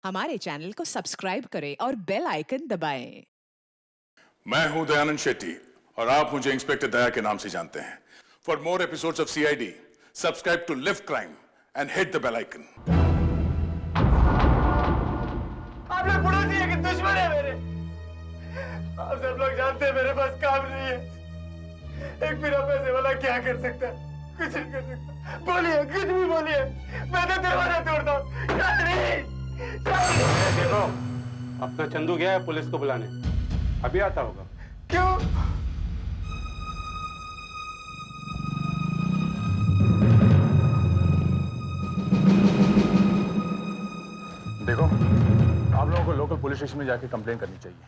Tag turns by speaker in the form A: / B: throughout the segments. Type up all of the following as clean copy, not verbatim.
A: हमारे चैनल को सब्सक्राइब करें और बेल आइकन दबाएं।
B: मैं हूं दयानंद शेट्टी और आप मुझे इंस्पेक्टर दया के नाम से जानते हैं। For more episodes of CID, subscribe to LIV Crime and hit the bell icon.
C: आप लोग पड़ोसी है कि दुश्मन है मेरे? आप सब लोग जानते हैं मेरे पास काम नहीं है। एक बिना पैसे वाला क्या कर सकता है? कुछ नहीं कर सकता। बोलिए, कुछ भी बोलिए, मैं तो दरवाजा तोड़ता हूँ।
D: देखो, अपना चंदू गया है पुलिस को बुलाने, अभी आता होगा।
C: क्यों?
B: देखो, आप लोगों को लोकल पुलिस स्टेशन में जाके कंप्लेन करनी चाहिए।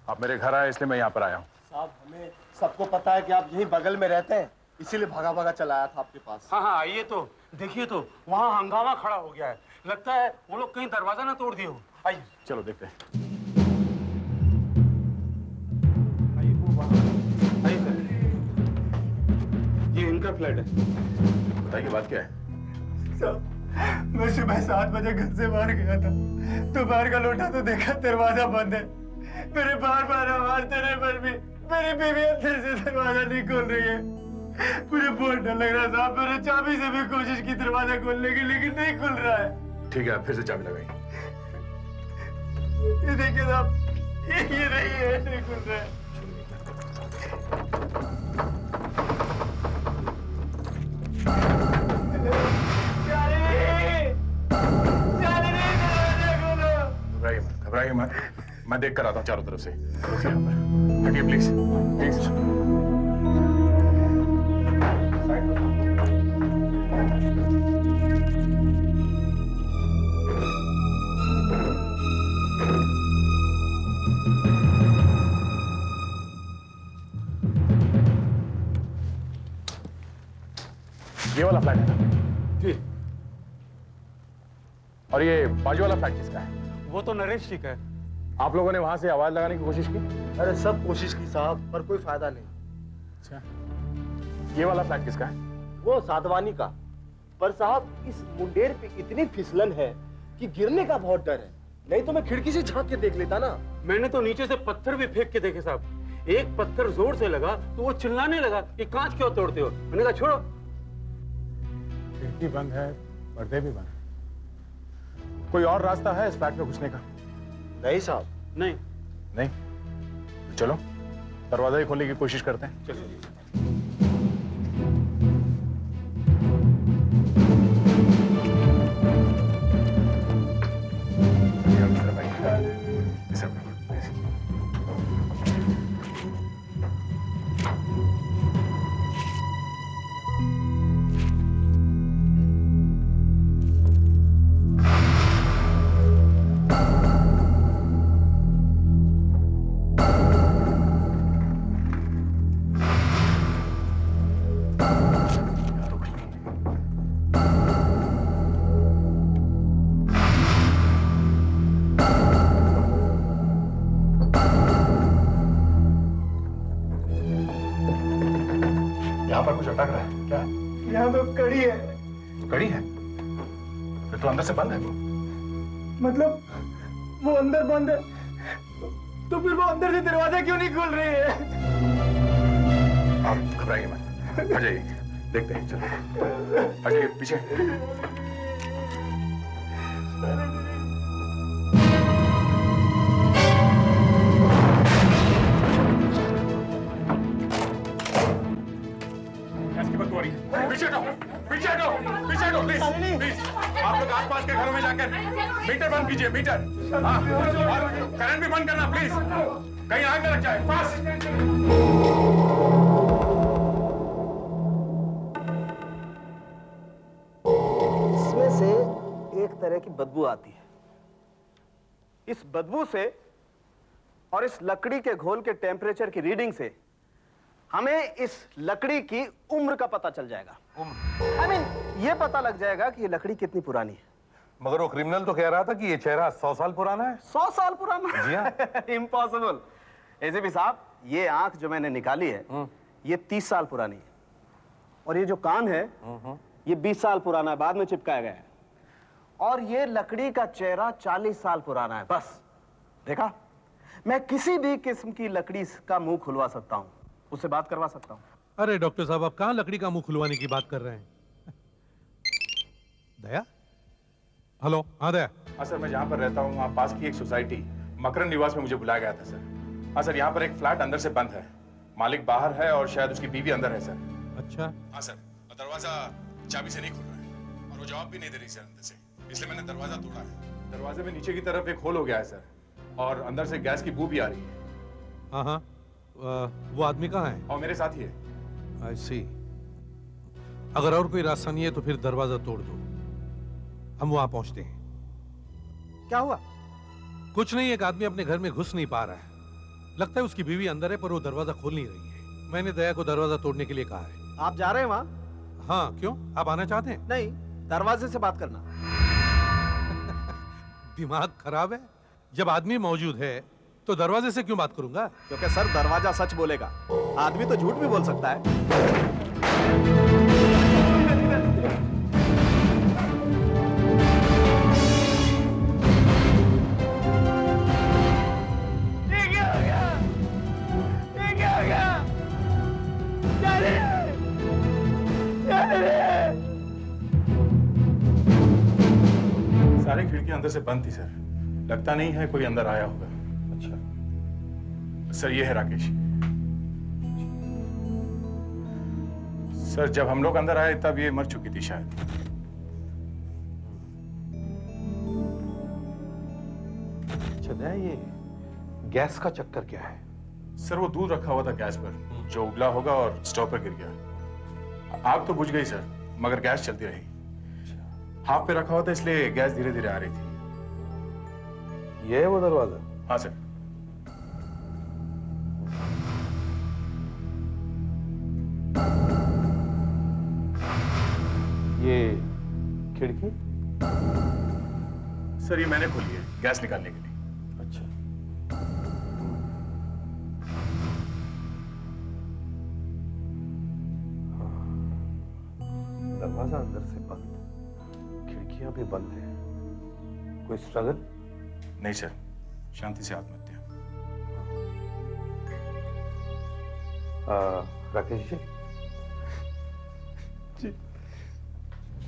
B: आप मेरे घर आए इसलिए मैं यहाँ पर आया हूँ।
C: साहब, हमें सबको पता है कि आप यहीं बगल में रहते हैं, इसीलिए भागा भागा चला आया था आपके पास।
D: हाँ, आइए तो देखिए, तो वहाँ हंगामा खड़ा हो गया है। लगता है वो लोग कहीं दरवाजा ना तोड़ दिए हो। आइए,
B: चलो देखते हैं।
D: आइए सर, ये इनका फ्लैट है।
B: बताइए बात क्या है?
C: साहब, मैं सुबह 7 बजे घर से बाहर गया था, तो बाहर का लौटा तो देखा दरवाजा बंद है। मेरे बार बार आवाज देने पर भी मेरी बीवी अंदर से दरवाजा नहीं खोल रही है। मुझे बहुत डर लग रहा है साहब। मैंने चाबी से भी कोशिश की दरवाजा खोलने की, लेकिन नहीं खुल रहा है।
B: ठीक है, फिर से चाबी लगाइए।
C: ये देखिए साहब, ये नहीं है, नहीं खुल रहा है।
B: घबराइए मत, मैं देख कर आता हूँ चारों तरफ से। हटिए प्लीज, प्लीज। ये वाला फ्लैट है ना?
D: जी।
B: और ये बाजू वाला फ्लैट किसका है?
D: वो तो नरेश जी का है।
B: आप लोगों ने वहां से आवाज लगाने की कोशिश की?
C: अरे सब कोशिश की साहब, पर कोई फायदा नहीं।
B: अच्छा, ये वाला फ्लैट किसका है?
C: वो साधवानी का। पर साहब, इस मुंडेर पे इतनी फिसलन है कि गिरने का बहुत डर है। नहीं तो मैं खिड़की से झांक के देख लेता ना।
D: मैंने तो नीचे से पत्थर भी फेंक के देखे साहब। एक पत्थर जोर से लगा तो वो चिल्लाने लगा कि कांच क्यों तोड़ते हो। मैंने कहा छोड़ो।
B: खिड़की बंद है, पर्दे भी बंद है। कोई और रास्ता है इस फ्लैट में घुसने का?
C: नहीं साहब।
D: नहीं।
B: नहीं? चलो दरवाजा ही खोलने की कोशिश करते हैं।
D: चलिए।
B: यहाँ पर कुछ अटक रहा है क्या?
C: यहाँ तो कड़ी है।
B: कड़ी है? फिर तो अंदर से बंद है वो।
C: मतलब वो अंदर बंद है, तो फिर वो अंदर से दरवाजा क्यों नहीं खोल रही है?
B: आप घबराइए मत, आ जाइए, देखते हैं। चलो आ जाइए पीछे। पीछे हटो, पीछे हटो, पीछे हटो प्लीज, प्लीज। आप लोग आसपास के घरों में जाकर मीटर बंद कीजिए, मीटर। हाँ, और करंट भी बंद करना प्लीज, कहीं आग न लग जाए। फास्ट।
C: इसमें से एक तरह की बदबू आती है। इस बदबू से और इस लकड़ी के घोल के टेम्परेचर की रीडिंग से हमें इस लकड़ी की उम्र का पता चल जाएगा। I mean, ये पता लग जाएगा कि ये लकड़ी कितनी पुरानी है।
E: मगर वो क्रिमिनल तो कह रहा था कि ये चेहरा 100 साल पुराना है।
C: 100 साल पुराना?
E: जी हाँ।
C: इम्पॉसिबल। एसीपी साहब, ये आंख जो मैंने निकाली है, ये 30 साल पुरानी है। और ये जो कान है, ये 20 साल पुराना है, बाद में चिपकाया गया है। और ये लकड़ी का चेहरा 40 साल पुराना है। बस देखा, मैं किसी भी किस्म की लकड़ी का मुंह खुलवा सकता हूं, उससे बात करवा सकता हूं।
E: अरे डॉक्टर साहब, आप कहां लकड़ी का मुंह खुलवाने की बात कर रहे हैं? दया? हेलो, हाँ दया।
B: हाँ सर, मैं जहाँ पर रहता हूँ वहाँ पास की एक सोसाइटी मकरन निवास में मुझे बुलाया गया था सर। हाँ सर, यहाँ पर एक फ्लैट अंदर से बंद है, मालिक बाहर है और शायद उसकी बीवी अंदर है सर।
E: अच्छा।
B: हाँ सर, दरवाजा चाबी से नहीं खुल रहा है और वो जवाब भी नहीं दे रही सर अंदर से, इसलिए मैंने दरवाजा तोड़ा है। दरवाजे में नीचे की तरफ एक होल हो गया है सर, और अंदर से गैस की बू भी आ रही है।
E: हाँ हाँ, वो आदमी कहाँ है?
B: और मेरे साथ ही है।
E: आई सी। अगर और कोई रास्ता नहीं है तो फिर दरवाजा तोड़ दो, हम वहां पहुंचते हैं।
C: क्या हुआ?
E: कुछ नहीं, एक आदमी अपने घर में घुस नहीं पा रहा है। लगता है उसकी बीवी अंदर है पर वो दरवाजा खोल नहीं रही है। मैंने दया को दरवाजा तोड़ने के लिए कहा है।
C: आप जा रहे हैं वहां?
E: हाँ, क्यों? आप आना चाहते हैं?
C: नहीं, दरवाजे से बात करना।
E: दिमाग खराब है? जब आदमी मौजूद है तो दरवाजे से क्यों बात करूंगा?
C: क्योंकि सर दरवाजा सच बोलेगा, आदमी तो झूठ भी बोल सकता है।
B: सारी खिड़कियां अंदर से बंद थी सर, लगता नहीं है कोई अंदर आया होगा।
E: अच्छा
B: सर, ये है राकेश। सर, जब हम लोग अंदर आए तब ये मर चुकी थी शायद।
E: अच्छा दया, ये गैस का चक्कर क्या है?
B: सर, वो दूध रखा हुआ था गैस पर, जो उबला होगा और स्टोव पर गिर गया। आग तो बुझ गई सर, मगर गैस चलती रही। हाफ पे रखा हुआ था इसलिए गैस धीरे धीरे आ रही थी।
E: ये है वो दरवाजा?
B: हाँ सर।
E: ये खिड़की?
B: सर, ये मैंने खोली है गैस निकालने के लिए।
E: अच्छा। दरवाजा अंदर से बंद, खिड़कियां भी बंद है। कोई स्ट्रगल?
B: नहीं सर, शांति से आत्महत्या।
E: राकेश जी,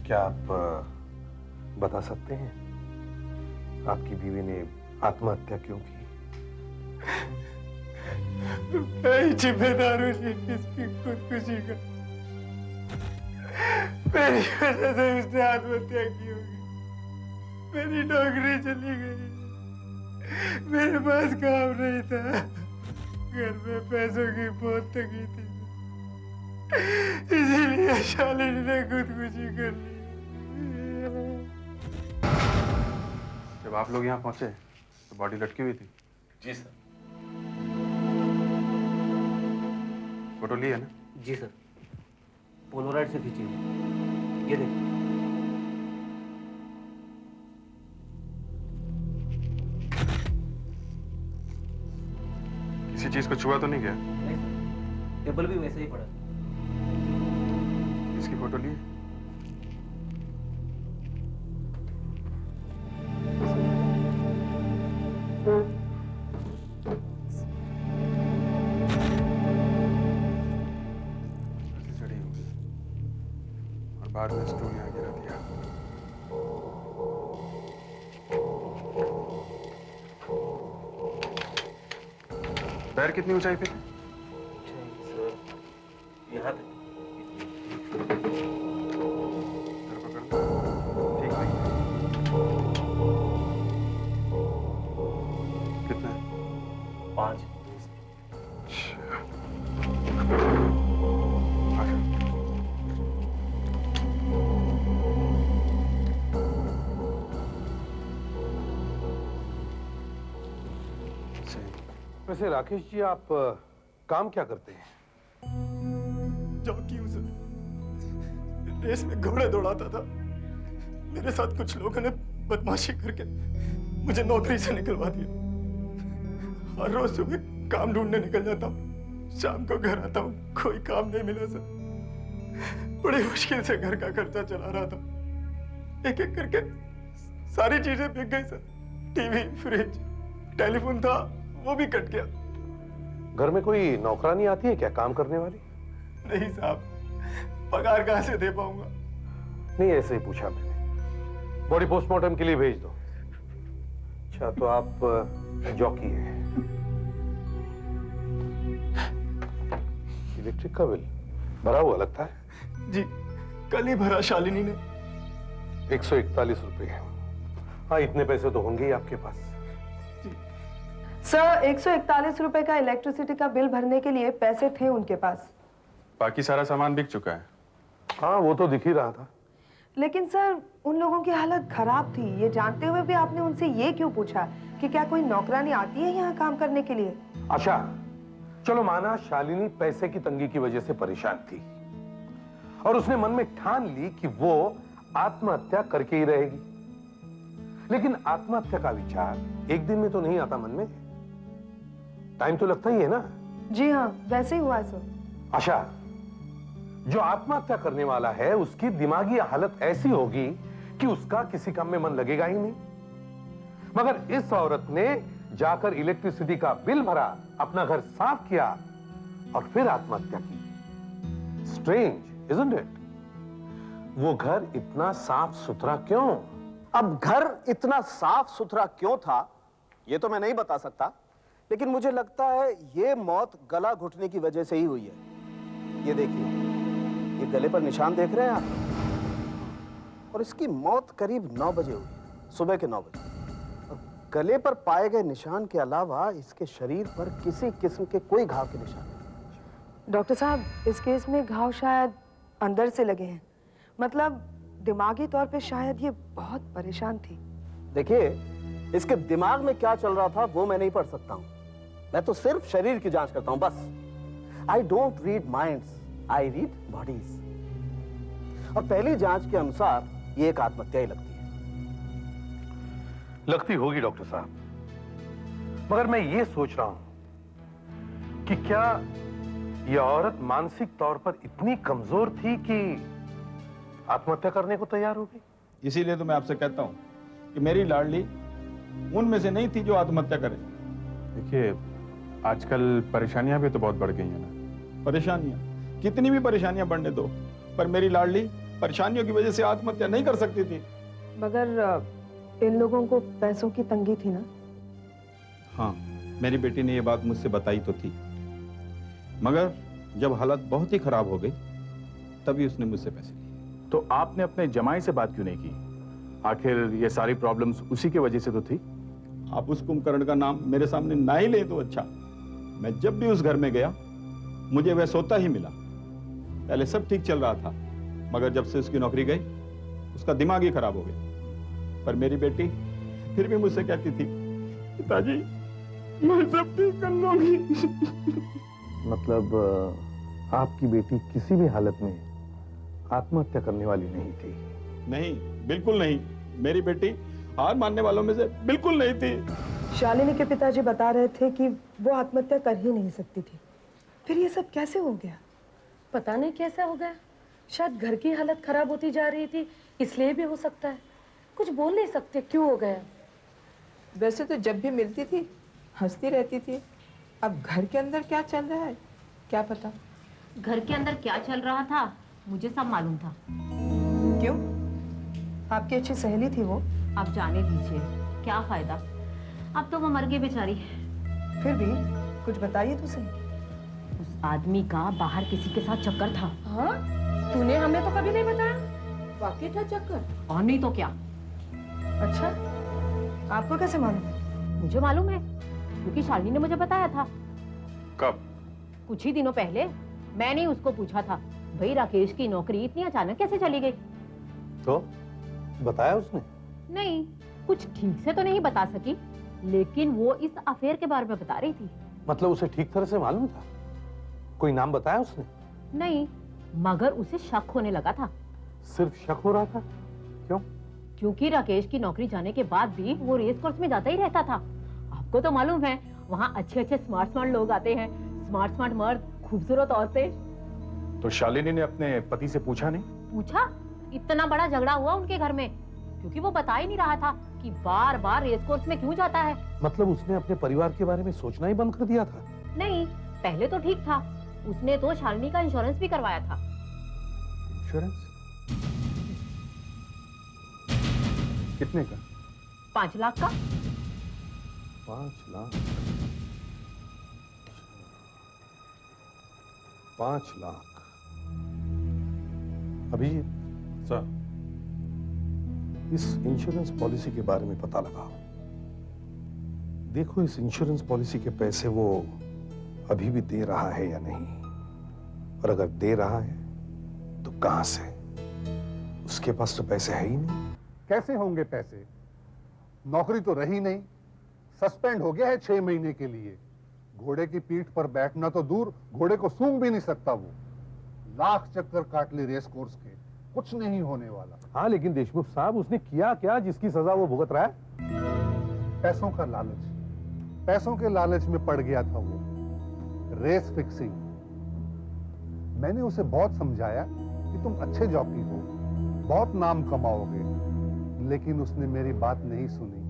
E: क्या आप बता सकते हैं आपकी बीवी ने आत्महत्या क्यों की?
F: मैं जिम्मेदार हूँ इसकी खुदकुशी का। मेरी वजह से उसने आत्महत्या की होगी। मेरी नौकरी चली गई, मेरे पास काम नहीं था, घर में पैसों की बहुत तंगी थी, इसीलिए शालिनी ने खुदकुशी कर ली।
B: जब आप लोग यहाँ पहुंचे तो बॉडी लटकी हुई थी?
D: जी सर।
B: फोटो ली है ना?
F: जी सर, पोलोराइड से खींची हुई। ये देखिए।
B: किसी चीज को छुआ तो नहीं गया?
F: नहीं सर, टेबल भी वैसे ही पड़ा।
B: इसकी फोटो ली? चढ़ी होगी और बाद में स्टूल यहाँ गिरा दिया। पैर कितनी ऊंचाई पे थे?
F: यहाँ पे
B: पैर पकड़ लो। ठीक नहीं है। कितना है?
F: 5।
E: वैसे राकेश जी, आप काम क्या करते हैं?
F: जॉकी हूँ सर, रेस में घोड़े दौड़ाता था। मेरे साथ कुछ लोगों ने बदमाशी करके मुझे नौकरी से निकलवा दिया। हर रोज सुबह काम ढूंढने निकल जाता हूँ, शाम को घर आता हूँ, कोई काम नहीं मिला सर। बड़ी मुश्किल से घर का खर्चा चला रहा था। एक एक करके सारी चीजें बिक गई सर। टीवी, फ्रिज, टेलीफोन था, वो भी कट गया।
E: घर में कोई नौकरानी आती है क्या, काम करने वाली?
F: नहीं साहब, पगार कहाँ से दे पाऊंगा?
E: नहीं, ऐसे ही पूछा मैंने। बॉडी पोस्टमार्टम के लिए भेज दो। अच्छा, तो आप जॉकी हैं। इलेक्ट्रिक का बिल भरा हुआ लगता है।
F: जी, कल ही भरा शालिनी ने।
E: 141 रुपए। हाँ, इतने पैसे तो होंगे ही आपके पास।
G: सर, 141 रुपए का इलेक्ट्रिसिटी का बिल भरने के लिए पैसे थे उनके पास।
B: बाकी सारा सामान बिक चुका है।
E: हाँ, वो तो दिख ही रहा था।
G: लेकिन सर, उन लोगों की हालत खराब थी। ये जानते हुए भी आपने उनसे ये क्यों पूछा कि क्या कोई नौकरानी आती है यहाँ काम करने के लिए?
E: अच्छा, चलो माना शालिनी पैसे की तंगी की वजह से परेशान थी और उसने मन में ठान ली कि वो आत्महत्या करके ही रहेगी। लेकिन आत्महत्या का विचार एक दिन में तो नहीं आता मन में, टाइम तो लगता ही है ना।
G: जी हाँ, वैसे ही हुआ है सर।
E: अच्छा, जो आत्महत्या करने वाला है उसकी दिमागी हालत ऐसी होगी कि उसका किसी काम में मन लगेगा ही नहीं। मगर इस औरत ने जाकर इलेक्ट्रिसिटी का बिल भरा, अपना घर साफ किया और फिर आत्महत्या की। Strange, isn't it? वो घर इतना साफ सुथरा क्यों?
C: अब घर इतना साफ सुथरा क्यों था ये तो मैं नहीं बता सकता, लेकिन मुझे लगता है ये मौत गला घुटने की वजह से ही हुई है। ये देखिए, ये गले पर निशान देख रहे हैं आप, और इसकी मौत करीब 9 बजे हुई, सुबह के 9 बजे। और गले पर पाए गए निशान के अलावा इसके शरीर पर किसी किस्म के कोई घाव के निशान नहीं।
G: डॉक्टर साहब, इस केस में घाव शायद अंदर से लगे हैं। मतलब दिमागी तौर पे शायद ये बहुत परेशान थी।
C: देखिए, इसके दिमाग में क्या चल रहा था वो मैं नहीं पढ़ सकता हूं। मैं तो सिर्फ शरीर की जांच करता हूं, बस। I don't read minds, I read bodies. और पहली जांच के अनुसार ये एक आत्महत्या ही लगती है।
E: लगती होगी डॉक्टर साहब, मगर मैं ये सोच रहा हूं कि क्या यह औरत मानसिक तौर पर इतनी कमजोर थी कि आत्महत्या करने को तैयार हो गई?
H: इसीलिए तो मैं आपसे कहता हूं कि मेरी लाडली उनमें से नहीं थी जो आत्महत्या करे।
B: देखिए, आजकल परेशानियां भी तो बहुत बढ़ गई हैं ना।
H: परेशानियां, कितनी भी परेशानियां बढ़ने दो, पर मेरी लाडली परेशानियों की वजह से आत्महत्या नहीं कर सकती थी।
G: मगर इन लोगों को पैसों की तंगी थी ना?
H: हाँ, मेरी बेटी ने ये बात मुझसे बताई तो थी, मगर जब हालत बहुत ही खराब हो गई तभी उसने मुझसे पैसे लिए।
I: तो आपने अपने जमाई से बात क्यों नहीं की? आखिर ये सारी प्रॉब्लम्स उसी की वजह से तो थी।
H: आप उस कुंभकर्ण का नाम मेरे सामने ना ही ले तो अच्छा। मैं जब भी उस घर में गया मुझे वह सोता ही मिला। पहले सब ठीक चल रहा था, मगर जब से उसकी नौकरी गई उसका दिमाग ही खराब हो गया। पर मेरी बेटी फिर भी मुझसे कहती थी, पिताजी मैं सब ठीक कर लूंगी।
E: मतलब आपकी बेटी किसी भी हालत में आत्महत्या करने वाली नहीं थी?
H: नहीं, बिल्कुल नहीं। मेरी बेटी हार मानने वालों में से बिल्कुल नहीं थी।
G: शालिनी के पिताजी बता रहे थे कि वो आत्महत्या कर ही नहीं सकती थी। फिर ये सब कैसे हो गया?
J: पता नहीं कैसा हो गया। शायद घर की हालत खराब होती जा रही थी, इसलिए भी हो सकता है। कुछ बोल नहीं सकते क्यों हो गया।
A: वैसे तो जब भी मिलती थी हंसती रहती थी। अब घर के अंदर क्या चल रहा है क्या पता।
J: घर के अंदर क्या चल रहा था मुझे सब मालूम था।
G: क्यों? आपकी अच्छी सहेली थी वो।
J: आप जाने दीजिए, क्या फायदा, अब तो वो मर गई बेचारी।
G: फिर भी कुछ बताइए तो सही।
J: उस आदमी का बाहर किसी के साथ चक्कर था।
A: हाँ, तूने हमें तो कभी नहीं बताया। वाकई था चक्कर?
J: और नहीं तो क्या।
G: अच्छा, आपको कैसे मालूम?
J: मुझे मालूम है क्योंकि शालिनी ने मुझे बताया था।
B: कब?
J: कुछ ही दिनों पहले मैंने उसको पूछा था, भाई राकेश की नौकरी इतनी अचानक कैसे चली गई?
E: तो बताया उसने?
J: नहीं, कुछ ठीक से तो नहीं बता सकी, लेकिन वो इस अफेयर के बारे में बता रही थी।
E: मतलब उसे ठीक तरह से मालूम था? कोई नाम बताया उसने?
J: नहीं, मगर उसे शक होने लगा था।
E: सिर्फ शक हो रहा था? क्यों?
J: क्योंकि राकेश की नौकरी जाने के बाद भी वो रेस कोर्स में जाता ही रहता था। आपको तो मालूम है, वहाँ अच्छे अच्छे स्मार्ट लोग आते हैं, स्मार्ट मर्द, खूबसूरत औरतें।
I: तो शालिनी ने अपने पति से पूछा नहीं?
J: पूछा, इतना बड़ा झगड़ा हुआ उनके घर में, क्योंकि वो बता ही नहीं रहा था कि बार बार रेस कोर्स में क्यों जाता है।
E: मतलब उसने अपने परिवार के बारे में सोचना ही बंद कर दिया था?
J: नहीं, पहले तो ठीक था। उसने तो शालिनी का इंश्योरेंस भी करवाया था।
E: इंश्योरेंस? कितने का?
J: 5 लाख का।
E: 5 लाख? 5 लाख। अभिजीत
I: सर,
E: इस इंश्योरेंस पॉलिसी के बारे में पता लगाओ। देखो इस इंश्योरेंस पॉलिसी के पैसे वो अभी भी दे रहा है या नहीं, और अगर दे रहा है तो कहां से? उसके पास तो पैसे है ही नहीं।
K: कैसे होंगे पैसे? नौकरी तो रही नहीं, सस्पेंड हो गया है 6 महीने के लिए। घोड़े की पीठ पर बैठना तो दूर, घोड़े को सूंघ भी नहीं सकता वो। लाख चक्कर काट ले रेस कोर्स के, कुछ नहीं होने वाला।
E: हाँ, लेकिन देशमुख साहब उसने किया क्या जिसकी सजा वो भुगत रहा है?
K: पैसों का लालच, पैसों के लालच में पड़ गया था वो। Race fixing. मैंने उसे बहुत समझाया कि तुम अच्छे जॉकी हो, बहुत नाम कमाओगे, लेकिन उसने मेरी बात नहीं सुनी।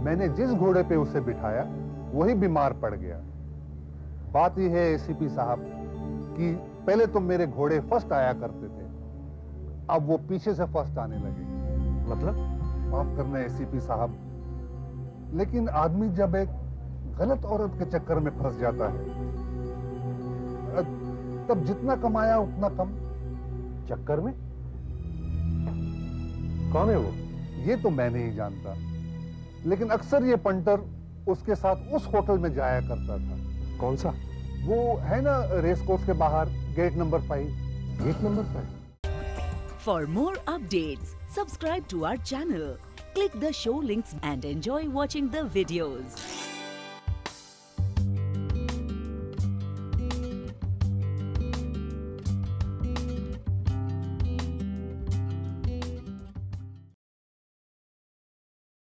K: मैंने जिस घोड़े पे उसे बिठाया वही बीमार पड़ गया। बात यह है एसीपी साहब कि पहले तो मेरे घोड़े फर्स्ट आया करते थे, अब वो पीछे से फर्स्ट आने लगे।
E: मतलब?
K: माफ करना एसीपी साहब, लेकिन आदमी जब एक गलत औरत के चक्कर में फंस जाता है, तब जितना कमाया उतना कम।
E: चक्कर में? कौन है वो?
K: ये तो मैं नहीं जानता, लेकिन अक्सर ये पंटर उसके साथ उस होटल में जाया करता था।
E: कौन सा?
K: वो है ना रेस कोर्स के बाहर, gate number 5।
E: Gate number 5?
L: For more updates, subscribe to our channel, click the show links and enjoy watching the videos.